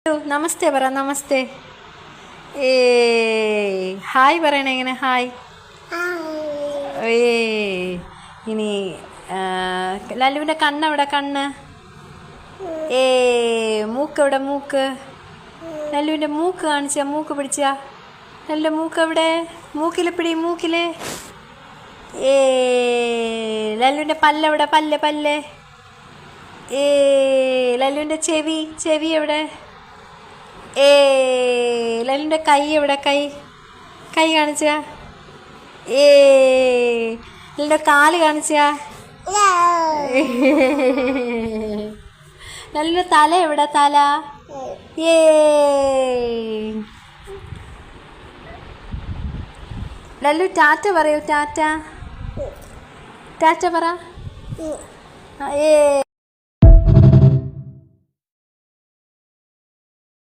നമസ്തേ പറ. നമസ്തേ. ഹായ് പറയണേ. എങ്ങനെ ഹായ്? ഇനി ലല്ലുവിൻ്റെ കണ്ണെവിടെ? കണ്ണ് മൂക്ക് എവിടെ? മൂക്ക് ലല്ലുവിൻ്റെ മൂക്ക് കാണിച്ച. മൂക്ക് പിടിച്ച. ലല്ലുവിൻ്റെ മൂക്ക് എവിടെ? മൂക്കിൽ പിടി. മൂക്കിൽ. ലല്ലുവിൻ്റെ പല്ലെവിടെ? പല്ല്. ലല്ലുവിൻ്റെ ചെവി. ചെവി എവിടെ? ലല്ലുവിൻ്റെ കൈ എവിടെ? കൈ കാണിച്ച. ലല്ലുവിൻ്റെ കാല് കാണിച്ച. ലല്ലുവിൻ്റെ തല എവിടെ? തല. ലല്ലു ടാറ്റ പറയൂ. ടാറ്റ പറ.